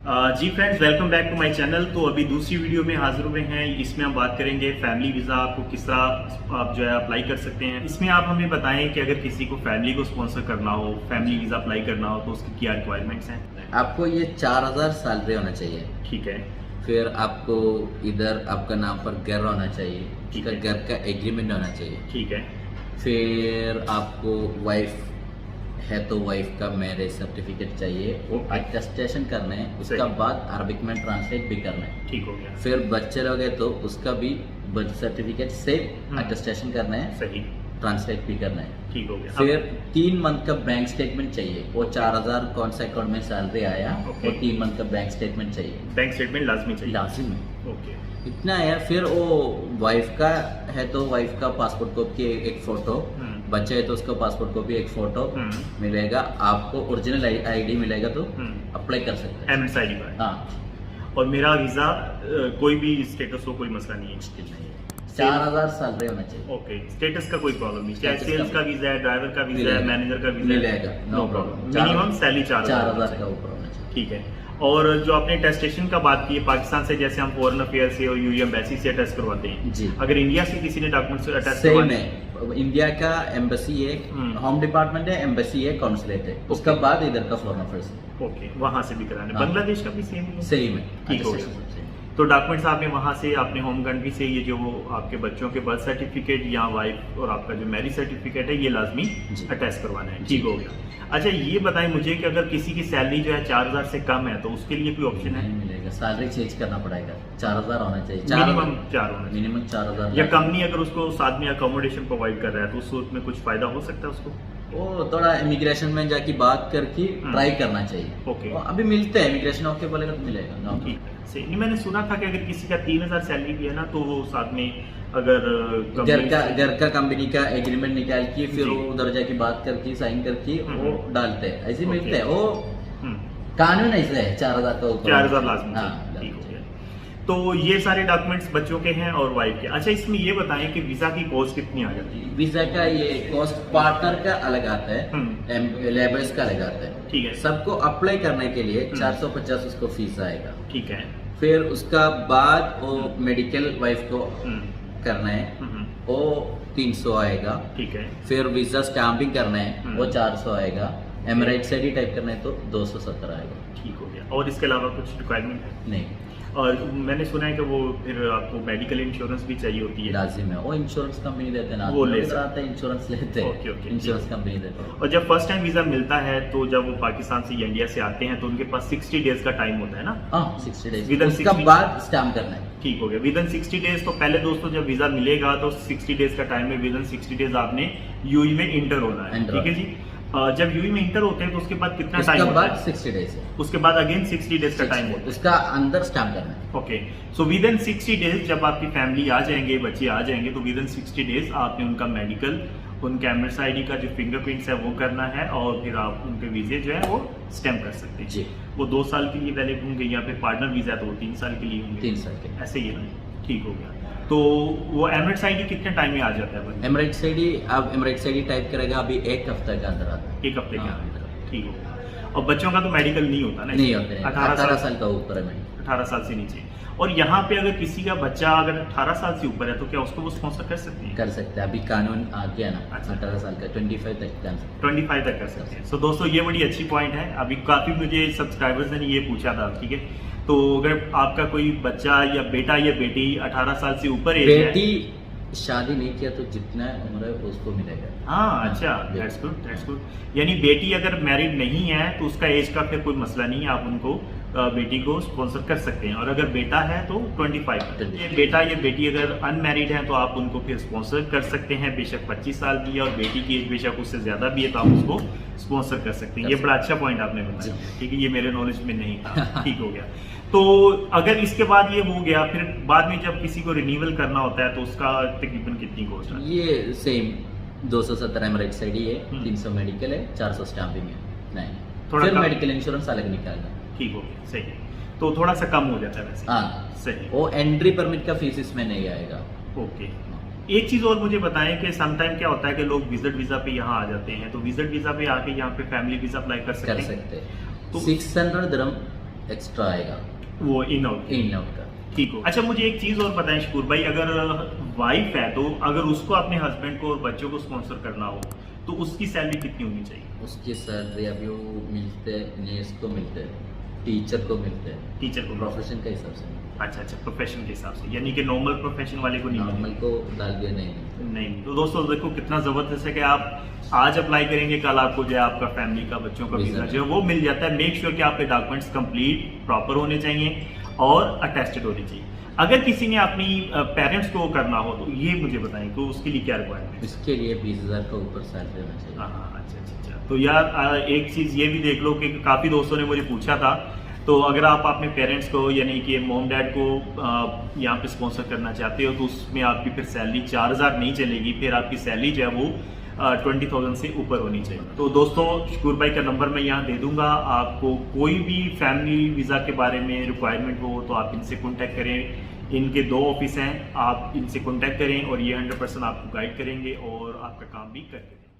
Ji friends, welcome back to my channel. तो अभी दूसरी वीडियो में हाजिर हुए हैं। इसमें हम बात करेंगे फैमिली वीज़ा आपको किस तरह आप जो है अप्लाई कर सकते हैं। इसमें आप हमें बताएं कि अगर किसी को फैमिली को स्पॉन्सर करना हो, फैमिली वीज़ा अप्लाई करना हो, तो उसकी क्या रिक्वायरमेंट्स हैं। आपको ये 4000 सैलरी होना चाहिए। ठीक है। फिर आपको इधर आपका नाम पर घर होना चाहिए, ठीक उसका है। घर का एग्रीमेंट होना चाहिए। ठीक है। फिर आपको वाइफ है तो वाइफ का मैरिज सर्टिफिकेट चाहिए, वो अटेस्टेशन करना है। उसका सही। बाद अरबिक में ट्रांसलेट भी करना है। ठीक हो गया। फिर बच्चे लोग हैं तो उसका भी बर्थ सर्टिफिकेट से अटेस्टेशन करना है, सही। ट्रांसलेट भी करना है। ठीक हो गया। फिर 3 मंथ का बैंक स्टेटमेंट चाहिए। वो 4000 कौन सा अकाउंट में सैलरी आया, ओके। वो 3 मंथ का बैंक स्टेटमेंट चाहिए, बैंक स्टेटमेंट लाजमी चाहिए। लाजिम है। ओके। इतना है। फिर वो वाइफ का है तो वाइफ का पासपोर्ट कॉपी एक फोटो, बच्चे है तो उसका पासपोर्ट कॉपी एक फोटो मिलेगा। आपको ओरिजिनल आईडी मिलेगा तो अप्लाई कर सकते हैं। MS ID card. हाँ, और मेरा वीज़ा कोई भी स्टेटस हो, कोई मसला नहीं है। मुश्किल नहीं है। 4000 सैलरी होना चाहिए। ओके, स्टेटस का कोई प्रॉब्लम नहीं, चाहे Status सेल्स का का वीजा है, ड्राइवर का वीजा है, मैनेजर का वीजा है, मिलेगा, नो प्रॉब्लम। मिनिमम सैलरी 4000 का ऊपर होना चाहिए। ठीक है। और जो आपने टेस्टेशन का बात की है, पाकिस्तान से जैसे हम फॉरेन अफेयर से और यूएई एम्बेसी से अटैच करवाते हैं जी। अगर इंडिया से किसी ने डॉक्यूमेंट्स अटैच सेम करवाने है। इंडिया का एम्बेसी है, होम डिपार्टमेंट है, एम्बेसी है, कॉन्सुलेट है, उसका बाद इधर का फॉरेन अफेयर्स है। ओके, वहां से भी कराने। हाँ। बांग्लादेश का भी सेम सेम है। ठीक हो गया। तो डॉक्यूमेंट्स आपने वहाँ से अपने होम कंट्री से ये जो आपके बच्चों के बर्थ सर्टिफिकेट या वाइफ और आपका जो मैरिज सर्टिफिकेट है ये लाजमी अटैच करवाना है। ठीक हो गया। अच्छा, ये बताएं मुझे कि अगर किसी की सैलरी जो है 4000 से कम है तो उसके लिए कोई ऑप्शन है? नहीं मिलेगा, सैलरी चेंज करना पड़ेगा। 4000 होना चाहिए। मिनिमम 4 होना चाहिए। मिनिमम 4000 या कंपनी अगर उसको साथ में अकोमोडेशन प्रोवाइड कर रहा है तो उस सूरत में कुछ फायदा हो सकता है उसको? वो थोड़ा इमिग्रेशन में जाके बात करके ट्राई करना चाहिए। ओके। वो अभी मिलते हैं, इमिग्रेशन ओके बोलेगा तो मिलेगा। नो ठीक है। सही नहीं, मैंने सुना था कि अगर किसी का 3000 सैलरी भी है ना तो वो साथ में अगर घर का कंपनी का एग्रीमेंट निकाल के फिर जी। वो उधर जाके बात करके साइन करके वो डालते हैं, ऐसे ओके। मिलते हैं। वो कानून ऐसे है 4000 का ऊपर। 4000 लाजमी हाँ, चाहिए। ठीक हो गया। तो ये सारे डॉक्यूमेंट्स बच्चों के हैं और वाइफ के। अच्छा, इसमें ये बताएं कि वीजा की कॉस्ट कितनी आ जाती है? वीजा का ये कॉस्ट पार्टनर का अलग आता है, लेबर्स का अलग आता है। ठीक है। सबको अप्लाई करने के लिए 450 उसको फीस आएगा। ठीक है। फिर उसका बाद वो मेडिकल वाइफ को करना है, वो 300 आएगा। ठीक है। फिर वीजा स्टैंपिंग करना है, वो 400 आएगा। एमराइट से टाइप करना है तो 270 आएगा। ठीक हो गया। और इसके अलावा कुछ रिक्वायरमेंट है? नहीं, और मैंने सुना है कि वो फिर आपको मेडिकल इंश्योरेंस भी चाहिए होती है। लाजिम है। वो इंश्योरेंस कंपनी देते हैं ना, वो ले इधर आते हैं इंश्योरेंस लेते ओके, ओके, हैं, इंश्योरेंस कंपनी देते हैं। और जब फर्स्ट टाइम वीजा मिलता है तो जब वो पाकिस्तान से या इंडिया से आते हैं तो उनके पास 60 डेज का टाइम होता है ना? हाँ, 60 डेज। Within उसका 60 बाद स्टैम्प करना है। ठीक हो गया। Within 60 days. तो पहले दोस्तों जब वीजा मिलेगा तो 60 डेज का टाइम है, विदिन 60 डेज आपने यूएई में इंटर होना है। ठीक है जी। जब यूएई में इंटर होते हैं तो उसके बाद कितना टाइम उसका होता बाद है? 60 डेज है। उसके बाद अगेन 60 डेज का टाइम होता है। उसका अंदर स्टैम्प करना है। ओके। सो विदिन 60 डेज जब आपकी फैमिली आ जाएंगे, बच्चे आ जाएंगे, तो विदिन 60 डेज आपने उनका मेडिकल, उनका एमएस आईडी का जो फिंगरप्रिंट्स है वो करना है और फिर आप उनके वीजे जो है वो स्टैम्प कर सकते हैं जी। वो 2 साल के लिए वैलिड होंगे या फिर पार्टनर वीजा तो वो 3 साल के लिए होंगे। 3 साल के। ऐसे ही है ना? ठीक हो गया। तो वो एमरेट्स आईडी कितने टाइम में आ जाता है? एमराइट आईडी, अब एमराइट आईडी टाइप करेगा अभी 1 हफ्ते के अंदर आता है। 1 हफ्ते के हाँ। अंदर। ठीक हो गया। और बच्चों का तो मेडिकल नहीं होता ना? नहीं होते, 18 साल का ऊपर है। 18 साल से नीचे। और यहाँ पे अगर किसी का बच्चा अगर 18 साल से ऊपर है तो क्या उसको वो स्पॉन्सर कर सकते हैं? कर सकते हैं, अभी कानून आ गया ना। अच्छा। 18 साल का 25 तक कर सकते 25 तक कर सकते हैं। सो दोस्तों ये बड़ी अच्छी पॉइंट है। अभी काफ़ी मुझे सब्सक्राइबर्स ने ये पूछा था। ठीक है। तो अगर आपका कोई बच्चा या बेटा या बेटी 18 साल से ऊपर हैं। एज है, बेटी शादी नहीं किया तो जितना उम्र है उसको मिलेगा। हाँ, अच्छा, दैट्स गुड, दैट्स गुड। यानी बेटी अगर मैरिड नहीं है तो उसका एज का फिर कोई मसला नहीं है, आप उनको बेटी को स्पॉन्सर कर सकते हैं। और अगर बेटा है तो 25। ये बेटा या बेटी अगर अनमैरिड है तो आप उनको फिर स्पॉन्सर कर सकते हैं, बेशक 25 साल की है और बेटी की एज बेशक उससे ज़्यादा भी है तो आप उसको स्पॉन्सर कर सकते हैं। ये बड़ा अच्छा पॉइंट आपने बताया। ठीक है, ये मेरे नॉलेज में नहीं था। ठीक हो गया। तो अगर इसके बाद ये हो गया, फिर बाद में जब किसी को रिन्यूअल करना होता है तो उसका तकरीबन कितनी कॉस्ट है? ये सेम 270 एमराइट आईडी है, 300 मेडिकल है, 400 स्टैंपिंग है। नहीं, थोड़ा फिर कम। मेडिकल इंश्योरेंस अलग निकालना। ठीक हो गया, सही है। तो थोड़ा सा कम हो जाता है वैसे। हाँ, सही। वो एंट्री परमिट का फीस इसमें नहीं आएगा। ओके। एक चीज और मुझे बताएं कि समटाइम क्या होता है कि लोग विजिट वीजा पे यहाँ आ जाते हैं, तो विजिट वीजा पे आके यहाँ पे फैमिली वीजा अप्लाई कर सकते हैं? कर सकते हैं। तो 600 दिरहम एक्स्ट्रा आएगा वो इन आउट इन आउट का। ठीक हो। अच्छा मुझे एक चीज और बताएं शकूर भाई, अगर वाइफ है तो अगर उसको अपने हस्बैंड को और बच्चों को स्पॉन्सर करना हो तो उसकी सैलरी कितनी होनी चाहिए? उसकी सैलरी अभी वो मिलते हैं, नर्स को मिलते हैं, टीचर को मिलते हैं, टीचर को प्रोफेशन के हिसाब से। अच्छा, प्रोफेशन के हिसाब से, यानी कि नॉर्मल प्रोफेशन वाले को नहीं नॉर्मल मिलेगा? को डाल दिया नहीं। तो दोस्तों देखो कितना जबरदस्त है कि आप आज अप्लाई करेंगे, कल आपको जो है आपका फैमिली का, बच्चों का वीजा जो है वो मिल जाता है। मेक श्योर कि आपके डॉक्यूमेंट्स कंप्लीट प्रॉपर होने चाहिए और अटेस्टेड होने चाहिए। अगर किसी ने अपनी पेरेंट्स को करना हो तो ये मुझे बताएं तो उसके लिए क्या रिक्वायरमेंट है? इसके लिए 20,000 का ऊपर सैलरी होना चाहिए। हाँ, अच्छा। तो यार एक चीज़ ये भी देख लो कि काफ़ी दोस्तों ने मुझे पूछा था, तो अगर आप अपने पेरेंट्स को यानी कि मोम डैड को यहाँ पे स्पॉन्सर करना चाहते हो तो उसमें आपकी फिर सैलरी 4,000 नहीं चलेगी, फिर आपकी सैलरी जो है वो 20,000 से ऊपर होनी चाहिए। तो दोस्तों शकूर भाई का नंबर मैं यहाँ दे दूंगा, आपको कोई भी फैमिली वीज़ा के बारे में रिक्वायरमेंट हो तो आप इनसे कॉन्टैक्ट करें। इनके 2 ऑफिस हैं, आप इनसे कॉन्टैक्ट करें और ये 100% आपको गाइड करेंगे और आपका काम भी करके देंगे।